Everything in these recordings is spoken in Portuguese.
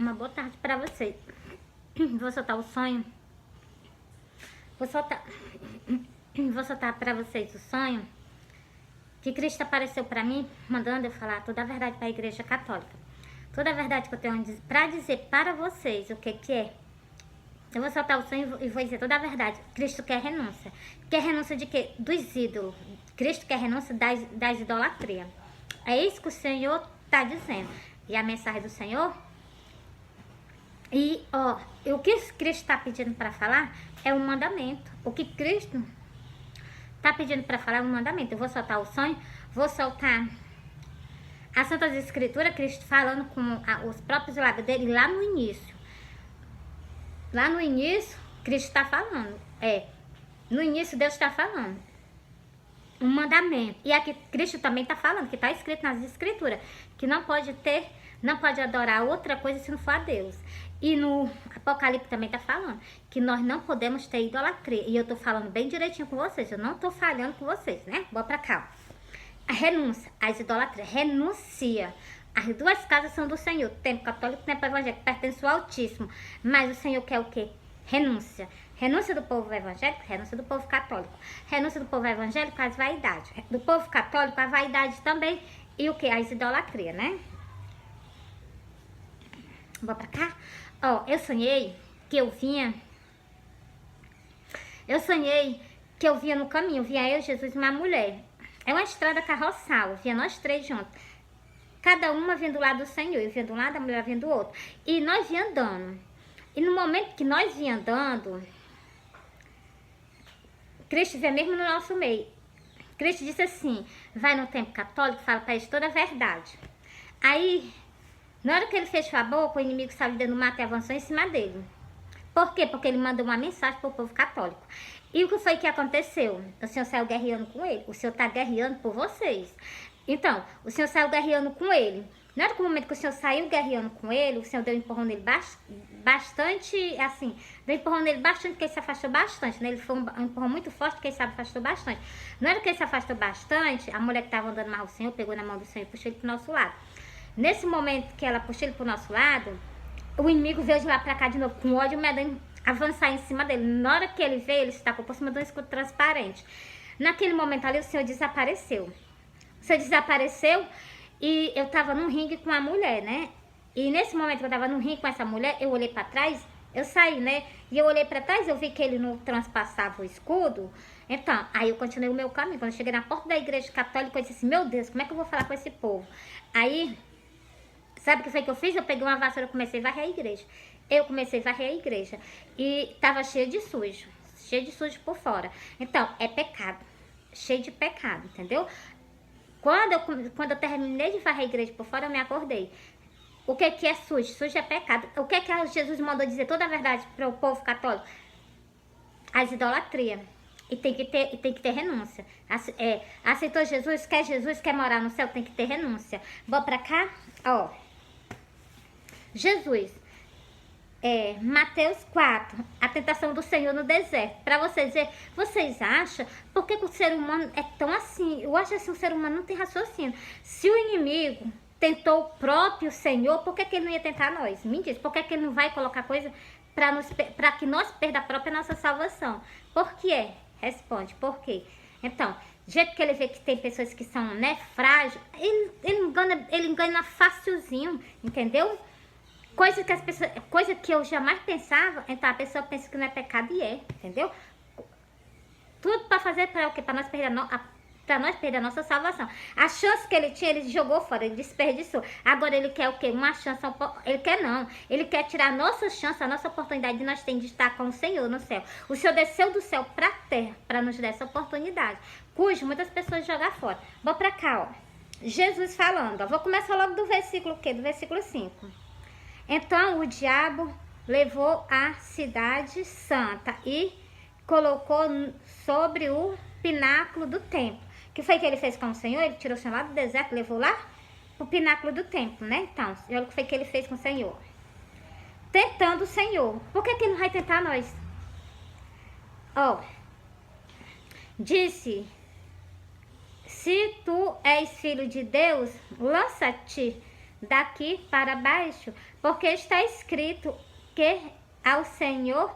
Uma boa tarde pra vocês. Vou soltar o sonho. Vou soltar pra vocês o sonho que Cristo apareceu pra mim, mandando eu falar toda a verdade pra Igreja Católica. Toda a verdade que eu tenho pra dizer para vocês o que é. Eu vou soltar o sonho e vou dizer toda a verdade. Cristo quer renúncia. Quer renúncia de quê? Dos ídolos. Cristo quer renúncia das idolatrias. É isso que o Senhor está dizendo. E a mensagem do Senhor... E, o que Cristo está pedindo para falar é um mandamento. O que Cristo está pedindo para falar é um mandamento. Eu vou soltar o sonho, vou soltar as Santas Escrituras, Cristo falando com os próprios lábios dele lá no início. Lá no início, Cristo está falando. No início, Deus está falando. Um mandamento. E aqui, Cristo também está falando, que está escrito nas Escrituras, que não pode adorar outra coisa se não for a Deus. E no Apocalipse também está falando que nós não podemos ter idolatria. E eu estou falando bem direitinho com vocês, eu não estou falhando com vocês, né? Bora pra cá. A renúncia, as idolatrias, renuncia. As duas casas são do Senhor, tempo católico e tempo evangélico, pertence ao Altíssimo. Mas o Senhor quer o quê? Renúncia. Renúncia do povo evangélico, renúncia do povo católico. Renúncia do povo evangélico às vaidades. Do povo católico a vaidade também. E o que? As idolatrias, né? Vou pra cá? Eu sonhei que eu vinha no caminho, vinha eu, Jesus e uma mulher. É uma estrada carroçal, vinha nós três juntos. Cada uma vinha do lado do Senhor, eu vinha de um lado, a mulher vinha do outro. E nós vinha andando. E no momento que nós vinha andando, Cristo vinha mesmo no nosso meio. Cristo disse assim, vai no templo católico, fala para eles toda a verdade. Aí... Na hora que ele fechou a boca, o inimigo saiu dentro do mato e avançou em cima dele. Por quê? Porque ele mandou uma mensagem para o povo católico. E o que foi que aconteceu? O Senhor saiu guerreando com ele. O Senhor está guerreando por vocês. Então, o Senhor saiu guerreando com ele. Na hora que o momento que o Senhor saiu guerreando com ele, o Senhor deu um empurrão nele bastante, assim, deu um empurrão nele bastante, porque ele se afastou bastante, né? Ele foi um empurrão muito forte, porque ele se afastou bastante. Na hora que ele se afastou bastante, a mulher que estava andando mais o Senhor, pegou na mão do Senhor e puxou ele para o nosso lado. Nesse momento que ela puxou ele pro nosso lado, o inimigo veio de lá pra cá de novo, com ódio, medando avançar em cima dele. Na hora que ele veio, ele se tacou por cima de um escudo transparente. Naquele momento ali, o Senhor desapareceu. O Senhor desapareceu e eu tava num ringue com a mulher, né? E nesse momento que eu tava num ringue com essa mulher, eu olhei pra trás, eu saí, né? E eu olhei pra trás, eu vi que ele não transpassava o escudo. Então, aí eu continuei o meu caminho. Quando eu cheguei na porta da igreja católica, eu disse assim, meu Deus, como é que eu vou falar com esse povo? Aí... Sabe o que foi que eu fiz? Eu peguei uma vassoura e comecei a varrer a igreja. Eu comecei a varrer a igreja. E tava cheio de sujo. Cheio de sujo por fora. Então, é pecado. Cheio de pecado, entendeu? Quando eu terminei de varrer a igreja por fora, eu me acordei. O que é sujo? Sujo é pecado. O que Jesus mandou dizer toda a verdade para o povo católico? As idolatrias. E tem que ter renúncia. Aceitou Jesus, quer morar no céu, tem que ter renúncia. Vou pra cá? Jesus, Mateus 4, a tentação do Senhor no deserto. Para vocês verem, vocês acham, por que o ser humano é tão assim? Eu acho assim, o ser humano não tem raciocínio. Se o inimigo tentou o próprio Senhor, por que ele não ia tentar nós? Me diz, por que ele não vai colocar coisa para que nós perda a própria nossa salvação? Por quê? Responde, por quê? Então, do jeito que ele vê que tem pessoas que são, né, frágeis, ele engana facilzinho, entendeu? Coisa que eu jamais pensava, então a pessoa pensa que não é pecado e é, entendeu? Tudo para fazer para o quê? Para nós perder a nossa salvação. A chance que ele tinha, ele jogou fora, ele desperdiçou. Agora ele quer o quê? Uma chance, ele quer não. Ele quer tirar a nossa chance, a nossa oportunidade de nós termos de estar com o Senhor no céu. O Senhor desceu do céu para a terra para nos dar essa oportunidade, cujo muitas pessoas jogam fora. Vou para cá, Jesus falando, Vou começar logo do versículo quê? Do versículo 5. Então o diabo levou a cidade santa e colocou sobre o pináculo do templo. O que foi que ele fez com o Senhor? Ele tirou o Senhor lá do deserto, levou lá pro pináculo do templo, né? Então, olha o que foi que ele fez com o Senhor. Tentando o Senhor. Por que ele não vai tentar nós? Disse, se tu és filho de Deus, lança-te daqui para baixo, porque está escrito que ao Senhor,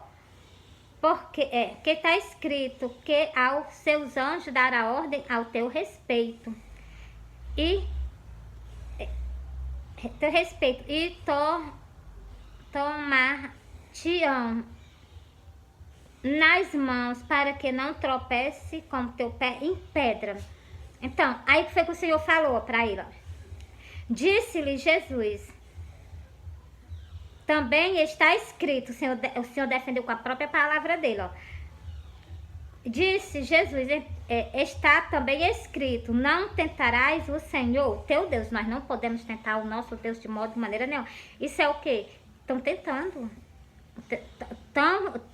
que está escrito que aos seus anjos dará ordem ao teu respeito e tomar-te-ão nas mãos para que não tropece com teu pé em pedra. Então, aí que foi que o Senhor falou para ele, ó. Disse-lhe Jesus, também está escrito, o Senhor defendeu com a própria palavra dele, ó. Disse Jesus, está também escrito, não tentarás o Senhor, teu Deus. Nós não podemos tentar o nosso Deus de maneira nenhuma. Isso é o quê? Estão tentando.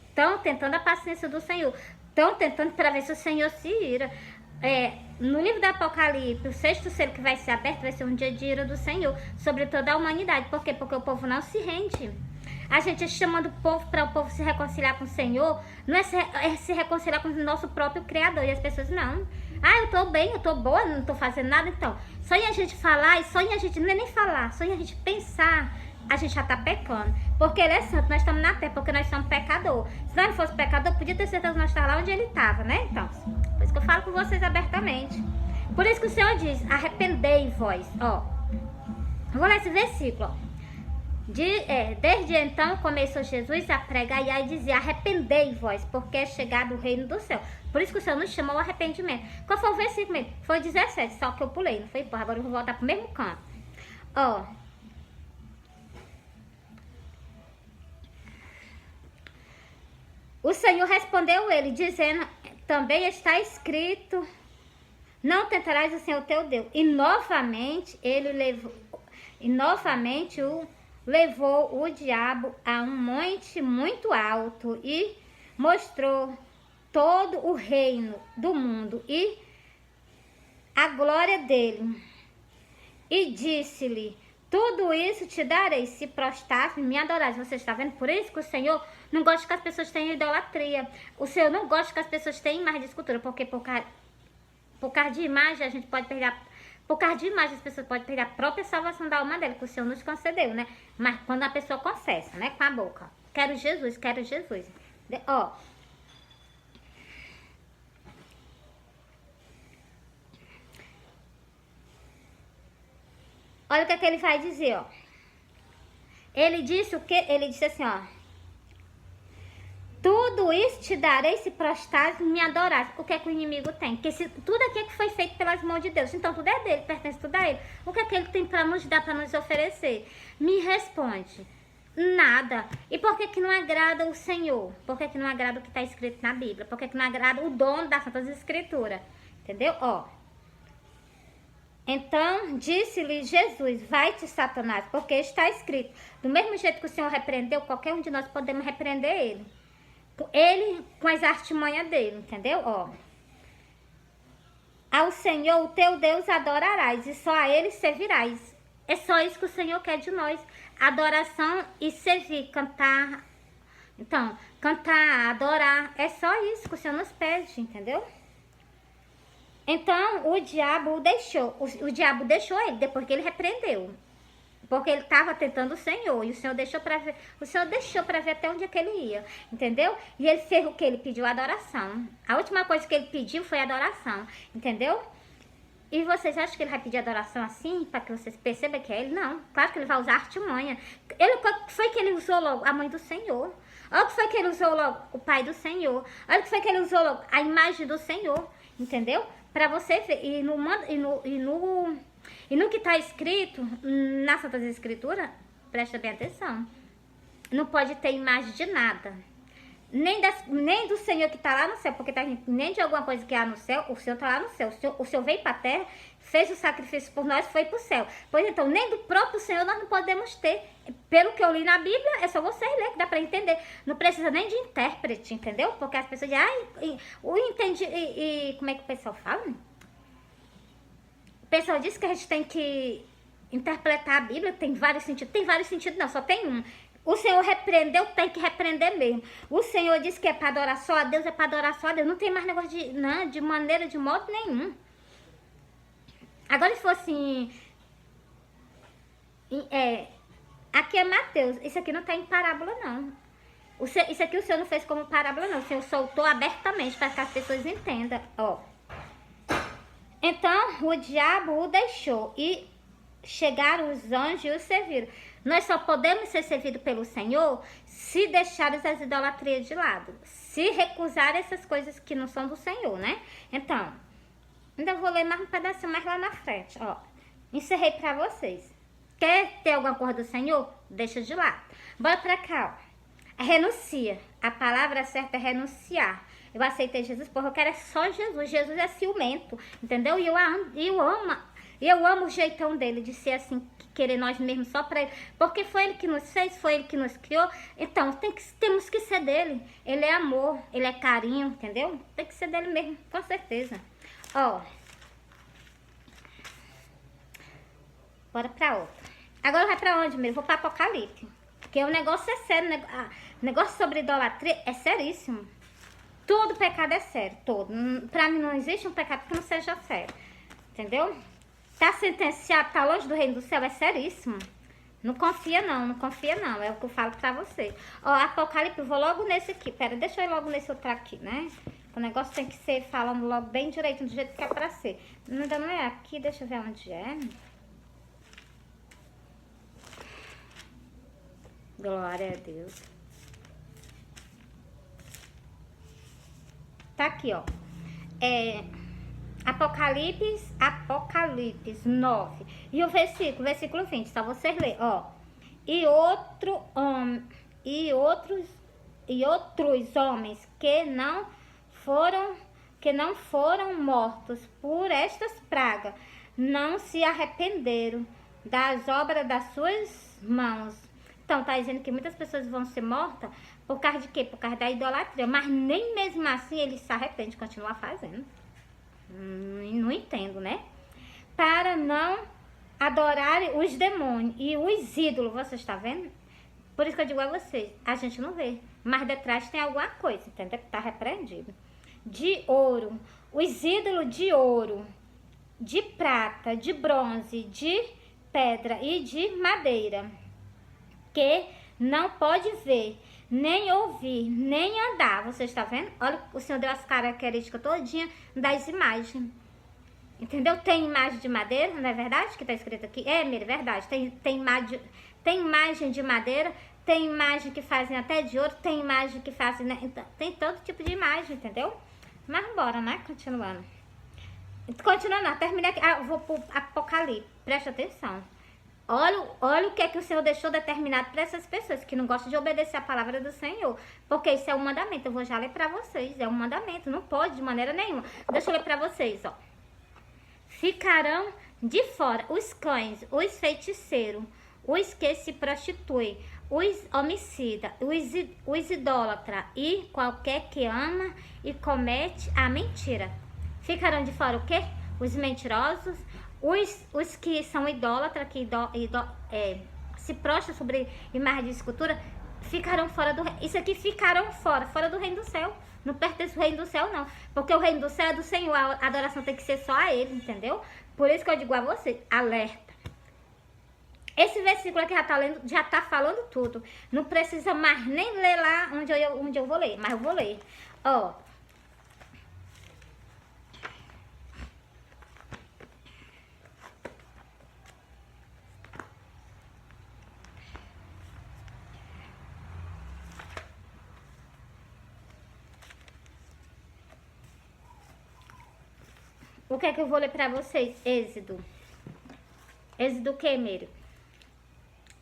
Estão tentando a paciência do Senhor. Estão tentando para ver se o Senhor se ira. No livro do Apocalipse, o 6º selo que vai ser aberto vai ser um dia de ira do Senhor sobre toda a humanidade. Por quê? Porque o povo não se rende. A gente chamando o povo para o povo se reconciliar com o Senhor, não é se reconciliar com o nosso próprio Criador. E as pessoas, não. Eu tô bem, eu tô boa, não tô fazendo nada. Então, só em a gente falar, e só em a gente, não é nem falar, só em a gente pensar, a gente já tá pecando. Porque Ele é santo, nós estamos na terra, porque nós somos pecador. Se nós não fosse pecador, podia ter certeza que nós estávamos lá onde Ele estava, né? Então, por isso que eu falo com vocês abertamente. Por isso que o Senhor diz, arrependei-vos, ó. Vou ler esse versículo, ó. Desde então começou Jesus a pregar e a dizer, arrependei-vos, porque é chegado o reino do céu. Por isso que o Senhor nos chamou ao arrependimento. Qual foi o versículo mesmo? Foi 17, só que eu pulei, não foi? Porra, agora eu vou voltar pro mesmo canto. Ó. O Senhor respondeu ele, dizendo, também está escrito, não tentarás o Senhor teu Deus. E novamente levou o diabo a um monte muito alto e mostrou todo o reino do mundo e a glória dele. E disse-lhe, tudo isso te darei se prostrares e me adorares. Você está vendo? Por isso que o Senhor não gosta que as pessoas tenham idolatria. O Senhor não gosta que as pessoas tenham imagem de escultura, porque por causa de imagem a gente pode perder por causa de imagem, as pessoas podem perder a própria salvação da alma dela, que o Senhor nos concedeu, né? Mas quando a pessoa confessa, né? Com a boca. Quero Jesus, quero Jesus. Ó. Olha o que é que ele vai dizer, ó. Ele disse o quê? Ele disse assim, ó. Tudo isso te darei se prostrares e me adorares. O que é que o inimigo tem? Porque tudo aqui que foi feito pelas mãos de Deus, então tudo é dele, pertence tudo a ele. O que é que ele tem para nos dar, para nos oferecer? Me responde. Nada. E por que não agrada o Senhor? Por que não agrada o que está escrito na Bíblia? Por que não agrada o dono das Santas Escrituras? Entendeu? Ó. Então disse-lhe Jesus, vai-te Satanás, porque está escrito. Do mesmo jeito que o Senhor repreendeu, qualquer um de nós podemos repreender ele. Ele com as artimanhas dele, entendeu? Ó. Ao Senhor, o teu Deus, adorarás e só a Ele servirás. É só isso que o Senhor quer de nós. Adoração e servir, cantar. Então, cantar, adorar, é só isso que o Senhor nos pede, entendeu? Então, o diabo o deixou. O diabo deixou ele depois que ele repreendeu. Porque ele estava tentando o Senhor. E o Senhor deixou para ver. O Senhor deixou para ver até onde é que ele ia. Entendeu? E ele fez o que? Ele pediu adoração. A última coisa que ele pediu foi adoração. Entendeu? E vocês acham que ele vai pedir adoração assim? Para que vocês percebam que é ele? Não. Claro que ele vai usar artimanha. Foi que ele usou logo a mãe do Senhor. Olha o que foi que ele usou logo o pai do Senhor. Olha o que foi que ele usou logo a imagem do Senhor. Entendeu? Para você ver. E no que está escrito nas Santas Escrituras, presta bem atenção, não pode ter imagem de nada, nem do Senhor que está lá no céu, porque nem de alguma coisa que há no céu, o Senhor está lá no céu. O Senhor veio para a terra, fez o sacrifício por nós, foi para o céu. Pois então, nem do próprio Senhor nós não podemos ter. Pelo que eu li na Bíblia, é só vocês ler que dá para entender. Não precisa nem de intérprete, entendeu? Porque as pessoas dizem, como é que o pessoal fala? O pessoal diz que a gente tem que interpretar a Bíblia, tem vários sentidos. Tem vários sentidos, não, só tem um. O Senhor repreendeu, tem que repreender mesmo. O Senhor disse que é para adorar só a Deus, é para adorar só a Deus. Não tem mais negócio de maneira, de modo nenhum. Agora, se fosse Aqui é Mateus. Isso aqui não tá em parábola, não. Isso aqui o Senhor não fez como parábola, não. O Senhor soltou abertamente para que as pessoas entendam. Ó. Então, o diabo o deixou e chegaram os anjos e o serviram. Nós só podemos ser servidos pelo Senhor se deixarmos as idolatrias de lado. Se recusar essas coisas que não são do Senhor, né? Então, ainda vou ler mais um pedacinho mais lá na frente, ó. Encerrei pra vocês. Quer ter alguma coisa do Senhor? Deixa de lado. Bora pra cá, ó. Renuncia. A palavra certa é renunciar. Eu aceitei Jesus porque eu quero é só Jesus. Jesus é ciumento, entendeu? E eu amo o jeitão dele de ser assim, querer nós mesmos só pra ele. Porque foi ele que nos fez, foi ele que nos criou. Então, temos que ser dele. Ele é amor, ele é carinho, entendeu? Tem que ser dele mesmo, com certeza. Ó. Bora pra outra. Agora vai pra onde mesmo? Vou pra Apocalipse. Porque o negócio é sério. Negócio sobre idolatria é seríssimo. Todo pecado é sério, todo. Pra mim não existe um pecado que não seja sério. Entendeu? Tá sentenciado, tá longe do reino do céu, é seríssimo. Não confia não, não confia não. É o que eu falo pra vocês. Ó, Apocalipse, eu vou logo nesse aqui. Pera, deixa eu ir logo nesse outro aqui, né? O negócio tem que ser falando logo bem direito, do jeito que é pra ser. Ainda não é aqui, deixa eu ver onde é. Glória a Deus. Tá aqui, ó. Apocalipse 9. E o versículo 20, só vocês lerem, ó. E outros homens que não foram mortos por estas pragas, não se arrependeram das obras das suas mãos. Então, tá dizendo que muitas pessoas vão ser mortas por causa de quê? Por causa da idolatria. Mas nem mesmo assim eles se arrependem de continuar fazendo. Não entendo, né? Para não adorarem os demônios e os ídolos. Vocês estão vendo? Por isso que eu digo a vocês, a gente não vê. Mas detrás tem alguma coisa, entendeu? Que tá repreendido. De ouro. Os ídolos de ouro, de prata, de bronze, de pedra e de madeira. Que não pode ver, nem ouvir, nem andar. Você está vendo? Olha, o Senhor deu as características todinha das imagens. Entendeu? Tem imagem de madeira, não é verdade? Que está escrito aqui. É, Mira, verdade. Tem imagem de madeira, tem imagem que fazem até de ouro, tem imagem que fazem... Né? Então, tem todo tipo de imagem, entendeu? Mas bora, né? Continuando. Continuando, terminei aqui. Eu vou pro Apocalipse. Presta atenção. Olha o que é que o Senhor deixou determinado para essas pessoas que não gostam de obedecer a palavra do Senhor. Porque isso é um mandamento. Eu vou já ler para vocês. É um mandamento. Não pode de maneira nenhuma. Deixa eu ler para vocês, ó. Ficarão de fora os cães, os feiticeiros, os que se prostituem, os homicidas, os idólatras e qualquer que ama e comete a mentira. Ficarão de fora o quê? Os mentirosos, os que são idólatras, que se prostram sobre imagem de escultura, ficarão fora do reino. Isso aqui ficarão fora do reino do céu. Não pertence ao reino do céu, não. Porque o reino do céu é do Senhor. A adoração tem que ser só a Ele, entendeu? Por isso que eu digo a você, alerta. Esse versículo aqui já tá falando tudo. Não precisa mais nem ler lá onde eu vou ler, mas eu vou ler. Ó. O que é que eu vou ler pra vocês? Êxodo. Êxodo o que, Meire?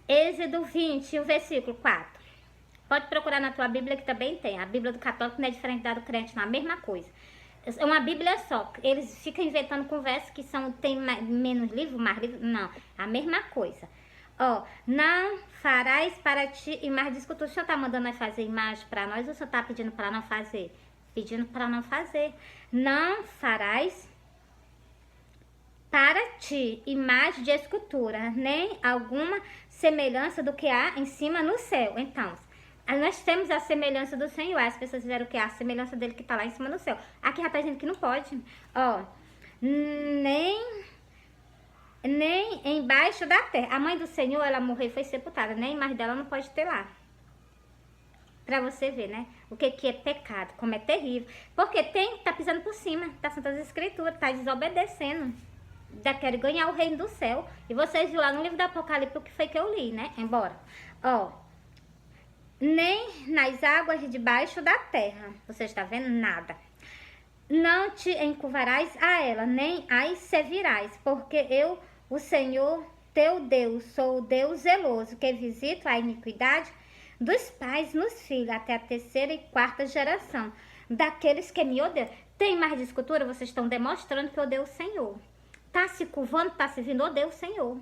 Êxodo 20, o versículo 4. Pode procurar na tua Bíblia que também tem. A Bíblia do católico não é diferente da do crente, não é a mesma coisa. É uma Bíblia só. Eles ficam inventando conversas que tem menos livro, mais livro. Não, a mesma coisa. Ó, não farás para ti imagem de escultura. O Senhor tá mandando nós fazer imagem para nós ou o Senhor tá pedindo para não fazer? Pedindo para não fazer. Não farás para ti imagem de escultura, nem alguma semelhança do que há em cima no céu. Então, nós temos a semelhança do Senhor. As pessoas fizeram o que? A semelhança dele que está lá em cima no céu. Aqui já está dizendo que não pode. Ó, nem nem embaixo da terra. A mãe do Senhor, ela morreu e foi sepultada, nem mais dela não pode ter lá. Pra você ver, né? O que é pecado, como é terrível. Porque tá pisando por cima das Santas Escrituras, tá desobedecendo. Já quer ganhar o reino do céu. E vocês viram lá no livro do Apocalipse o que foi que eu li, né? Embora. Ó. Nem nas águas debaixo da terra. Você está vendo? Nada. Não te encurvarás a ela, nem as servirás. Porque eu, o Senhor, teu Deus, sou o Deus zeloso, que visito a iniquidade dos pais nos filhos, até a terceira e quarta geração, daqueles que me odeiam. Tem mais de escultura? Vocês estão demonstrando que odeio o Senhor. Tá se curvando, tá se vindo, odeio o Senhor.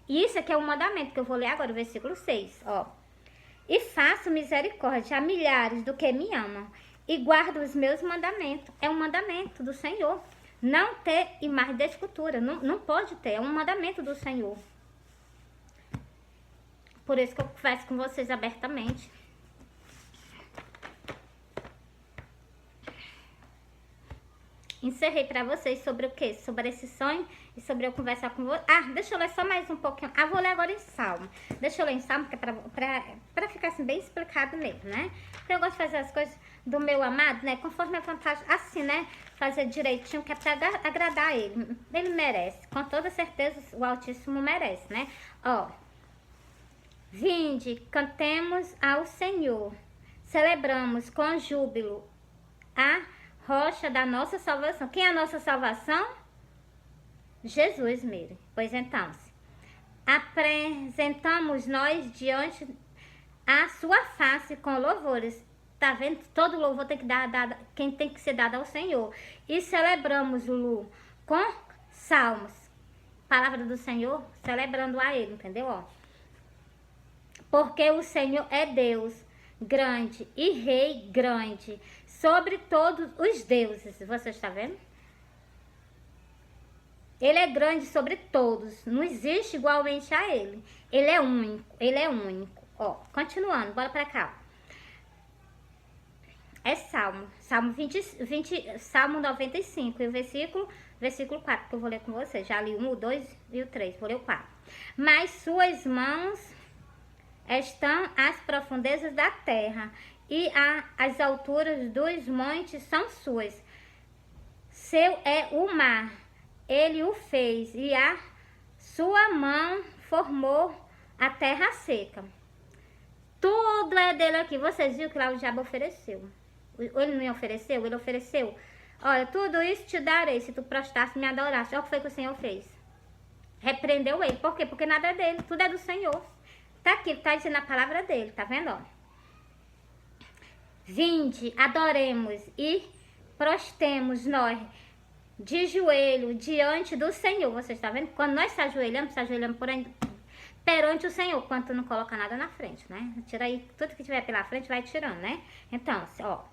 E isso aqui é um mandamento que eu vou ler agora, o versículo 6, ó. E faço misericórdia a milhares do que me amam, e guardo os meus mandamentos. É um mandamento do Senhor. Não ter imagem de escultura, não pode ter, é um mandamento do Senhor. Por isso que eu converso com vocês abertamente. Encerrei pra vocês sobre o quê? Sobre esse sonho e sobre eu conversar com vocês. Ah, deixa eu ler só mais um pouquinho. Ah, vou ler agora em Salmo. Deixa eu ler em Salmo, que é pra ficar assim bem explicado mesmo, né? Porque eu gosto de fazer as coisas do meu amado, né? Conforme a vontade, assim, né? Fazer direitinho, que é pra agradar ele. Ele merece. Com toda certeza, o Altíssimo merece, né? Ó. Vinde, cantemos ao Senhor, celebramos com júbilo a rocha da nossa salvação. Quem é a nossa salvação? Jesus mesmo. Pois então, apresentamos nós diante a sua face com louvores. Tá vendo? Todo louvor tem que quem tem que ser dado ao Senhor. E celebramos-lo com salmos. Palavra do Senhor, celebrando a Ele, entendeu? Ó. Porque o Senhor é Deus grande e Rei grande sobre todos os deuses. Você está vendo? Ele é grande sobre todos. Não existe igualmente a Ele. Ele é único. Ele é único. Ó, continuando, bora pra cá. É Salmo. Salmo 95. E o versículo 4, que eu vou ler com vocês. Já li o 2 e o 3. Vou ler o 4. Mas suas mãos estão às profundezas da terra, e as alturas dos montes são suas. Seu é o mar, ele o fez, e a sua mão formou a terra seca. Tudo é dele aqui. Vocês viram que lá o diabo ofereceu? Ele não ofereceu? Ele ofereceu. Olha, tudo isso te darei se tu prostrasse e me adorasse. Olha o que foi que o Senhor fez. Repreendeu ele. Por quê? Porque nada é dele, tudo é do Senhor. Tá aqui, tá dizendo a palavra dele, tá vendo, ó? Vinde, adoremos e prostemos nós de joelho diante do Senhor. Você está vendo? Quando nós se ajoelhamos perante o Senhor, quando tu não coloca nada na frente, né? Tira aí, tudo que tiver pela frente vai tirando, né? Então, ó,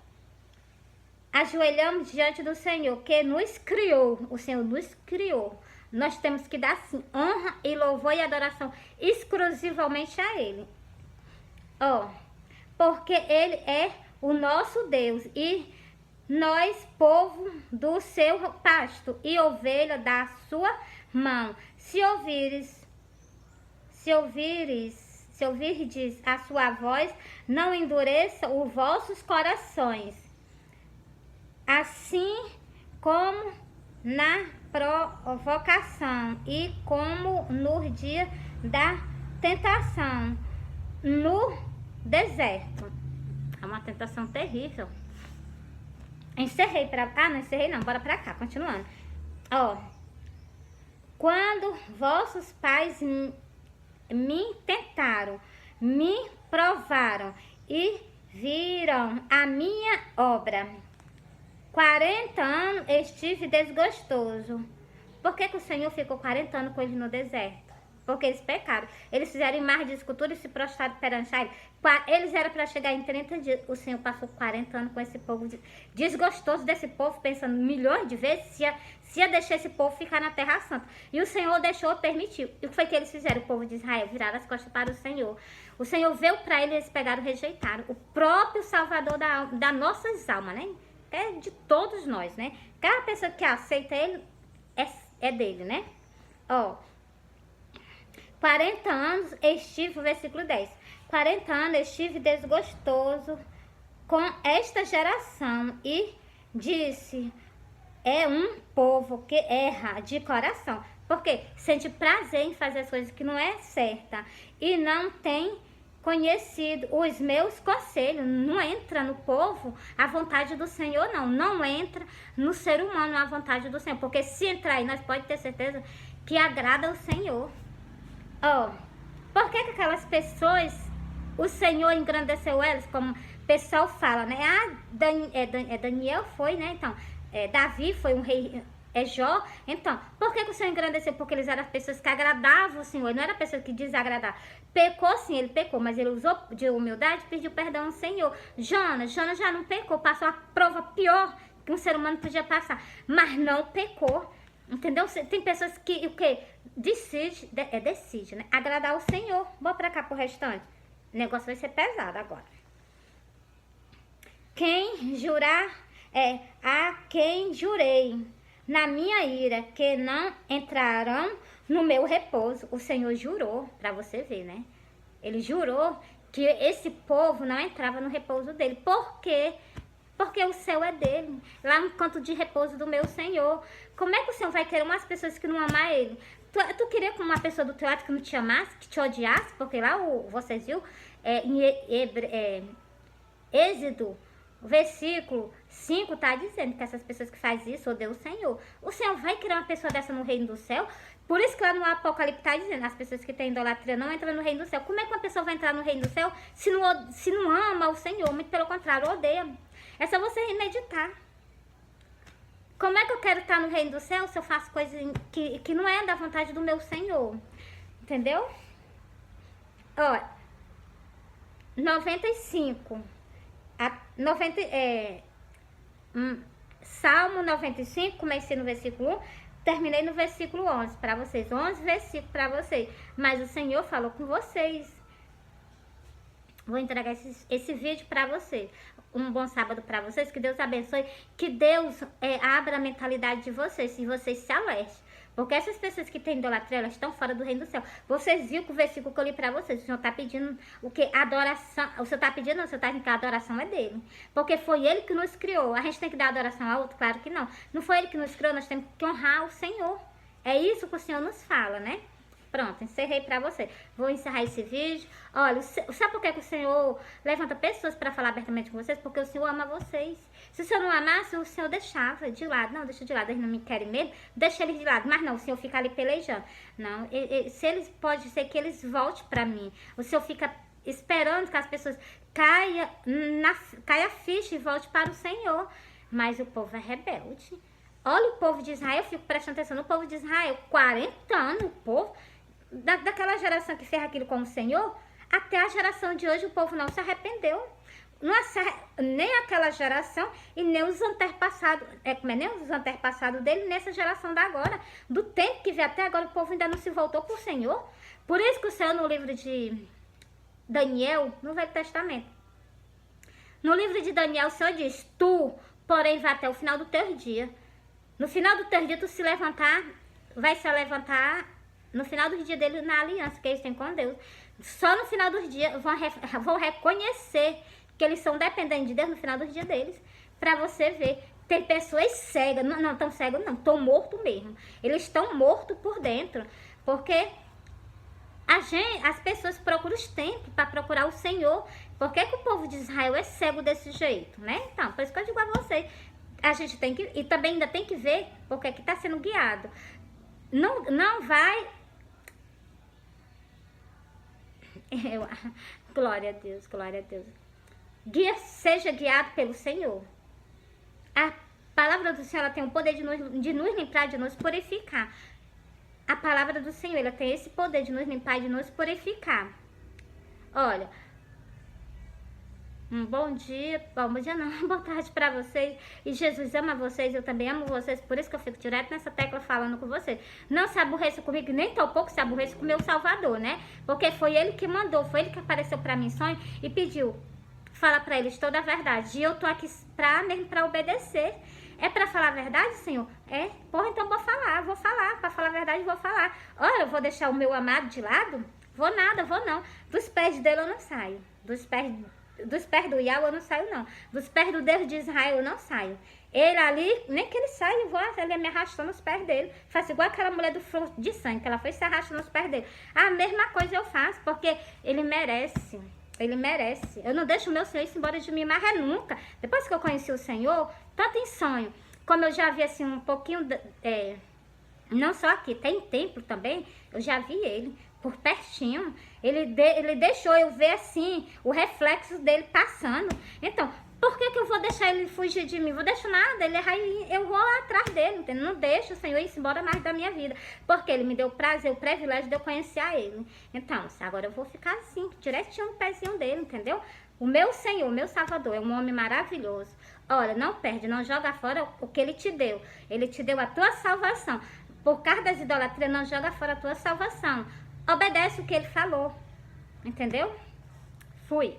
ajoelhamos diante do Senhor, que nos criou. O Senhor nos criou. Nós temos que dar, sim, honra e louvor e adoração exclusivamente a Ele. Ó, porque Ele é o nosso Deus e nós, povo do seu pasto e ovelha da sua mão. Se ouvirdes a sua voz, não endureça os vossos corações. Assim como na provocação e como no dia da tentação no deserto. É uma tentação terrível. Encerrei pra... Ah, não encerrei não, bora pra cá, continuando. Ó, quando vossos pais me tentaram, me provaram e viram a minha obra, 40 anos estive desgostoso. Por que o Senhor ficou 40 anos com eles no deserto? Porque eles pecaram. Eles fizeram imagem de escultura e se prostraram perante ele. Eles eram para chegar em 30 dias. O Senhor passou 40 anos com esse povo desgostoso desse povo, pensando milhões de vezes se ia deixar esse povo ficar na Terra Santa. E o Senhor deixou, permitiu. E o que foi que eles fizeram? O povo de Israel viraram as costas para o Senhor. O Senhor veio para eles, eles pegaram e rejeitaram. O próprio Salvador das nossas almas, né? É de todos nós, né? Cada pessoa que aceita ele é dele, né? Ó, 40 anos estive, versículo 10. 40 anos estive desgostoso com esta geração e disse, é um povo que erra de coração. Porque sente prazer em fazer as coisas que não é certa e não tem conhecido os meus conselhos. Não entra no povo a vontade do Senhor, não. Não entra no ser humano a vontade do Senhor. Porque se entrar aí, nós podemos ter certeza que agrada ao Senhor. Ó, por que aquelas pessoas, o Senhor engrandeceu elas, como o pessoal fala, né? Ah, Daniel foi, né? Então, Davi foi um rei, Jó. Então, por que o Senhor engrandeceu? Porque eles eram pessoas que agradavam o Senhor, não era pessoas que desagradavam. Pecou sim, ele pecou, mas ele usou de humildade e pediu perdão ao Senhor. Jonas já não pecou, passou a prova pior que um ser humano podia passar, mas não pecou. Entendeu? Tem pessoas que, o quê? Decide, né? Agradar o Senhor. Vou pra cá pro restante. O negócio vai ser pesado agora. Quem jurar, a quem jurei na minha ira, que não entrarão no meu repouso. O Senhor jurou, pra você ver, né? Ele jurou que esse povo não entrava no repouso dele. Por quê? Porque o céu é dele, lá no canto de repouso do meu Senhor. Como é que o Senhor vai querer umas pessoas que não amam ele? Tu queria com uma pessoa do teu lado que não te amasse, que te odiasse? Porque lá, vocês viram, em Êxodo, versículo 5, tá dizendo que essas pessoas que fazem isso odeiam o Senhor. O Senhor vai querer uma pessoa dessa no reino do céu? Por isso que lá no Apocalipse tá dizendo, as pessoas que têm idolatria não entram no reino do céu. Como é que uma pessoa vai entrar no reino do céu se não ama o Senhor? Muito pelo contrário, odeia. É só você meditar. Como é que eu quero estar no reino do céu se eu faço coisas que não é da vontade do meu Senhor? Entendeu? Ó, 95. Salmo 95, comecei no versículo 1, terminei no versículo 11 para vocês. 11 versículos para vocês. Mas o Senhor falou com vocês. Vou entregar esse vídeo para vocês. Um bom sábado para vocês. Que Deus abençoe. Que Deus abra a mentalidade de vocês. E vocês se alertem. Porque essas pessoas que têm idolatria, elas estão fora do reino do céu. Vocês viram que o versículo que eu li para vocês. O Senhor está pedindo o que? Adoração. O Senhor está pedindo, não. O Senhor está dizendo que a adoração é dele. Porque foi ele que nos criou. A gente tem que dar adoração a outro? Claro que não. Não foi ele que nos criou. Nós temos que honrar o Senhor. É isso que o Senhor nos fala, né? Pronto, encerrei pra você. Vou encerrar esse vídeo. Olha, sabe por que o Senhor levanta pessoas pra falar abertamente com vocês? Porque o Senhor ama vocês. Se o Senhor não amasse, o Senhor deixava de lado. Não, deixa de lado, eles não me querem mesmo, deixa eles de lado. Mas não, o Senhor fica ali pelejando. Não, se eles, pode ser que eles voltem pra mim. O Senhor fica esperando que as pessoas caia a ficha e volte para o Senhor. Mas o povo é rebelde. Olha o povo de Israel, eu fico prestando atenção no povo de Israel. 40 anos, o povo... Daquela geração que fez aquilo com o Senhor, até a geração de hoje o povo não se arrependeu. Nem aquela geração e nem os antepassados, nem os antepassados dele, nessa geração da agora. Do tempo que veio até agora, o povo ainda não se voltou para o Senhor. Por isso que o Senhor, no livro de Daniel, no Velho Testamento, no livro de Daniel, o Senhor diz, tu, porém, vai até o final do teu dia. No final do teu dia, tu vai se levantar no final do dia dele na aliança que eles têm com Deus. Só no final dos dias vão reconhecer que eles são dependentes de Deus no final dos dias deles. Pra você ver. Tem pessoas cegas. Não estão cegos, não. Estão mortos mesmo. Eles estão mortos por dentro. Porque as pessoas procuram os templos para procurar o Senhor. Por que o povo de Israel é cego desse jeito, né? Então, por isso que eu digo a vocês. A gente tem que... E também ainda tem que ver porque que está sendo guiado. Não vai... Glória a Deus, glória a Deus. Seja guiado pelo Senhor. A palavra do Senhor, ela tem o poder de nos limpar, de nos purificar. A palavra do Senhor, ela tem esse poder de nos limpar, de nos purificar. Olha, um bom dia não, boa tarde pra vocês. E Jesus ama vocês, eu também amo vocês. Por isso que eu fico direto nessa tecla falando com vocês. Não se aborreça comigo, nem tão pouco se aborreça com o meu Salvador, né? Porque foi ele que mandou, foi ele que apareceu pra mim em sonho e pediu. Fala pra eles toda a verdade. E eu tô aqui mesmo pra obedecer. É pra falar a verdade, Senhor? É? Porra, então vou falar. Pra falar a verdade, vou falar. Olha, eu vou deixar o meu amado de lado? Vou nada, vou não. Dos pés dele eu não saio. Dos pés do Yahweh eu não saio, não. Dos pés do Deus de Israel eu não saio. Ele ali, nem que ele saia, eu vou, ele me arrastou nos pés dele. Faço igual aquela mulher do fluxo de sangue, que ela foi se arrastando nos pés dele. A mesma coisa eu faço, porque ele merece. Ele merece. Eu não deixo o meu Senhor ir embora de mim, mas é nunca. Depois que eu conheci o Senhor, tanto em sonho, como eu já vi assim um pouquinho, não só aqui, tem templo também, eu já vi ele por pertinho. Ele deixou eu ver assim, o reflexo dele passando. Então, por que eu vou deixar ele fugir de mim? Vou deixar nada, eu vou atrás dele, entendeu? Não deixo o Senhor ir embora mais da minha vida, porque ele me deu o prazer, o privilégio de eu conhecer a ele. Então, agora eu vou ficar assim, direitinho no pezinho dele, entendeu? O meu Senhor, o meu Salvador, é um homem maravilhoso. Olha, não perde, não joga fora o que ele te deu. Ele te deu a tua salvação. Por causa das idolatrias, não joga fora a tua salvação. Obedece o que ele falou, entendeu? Fui.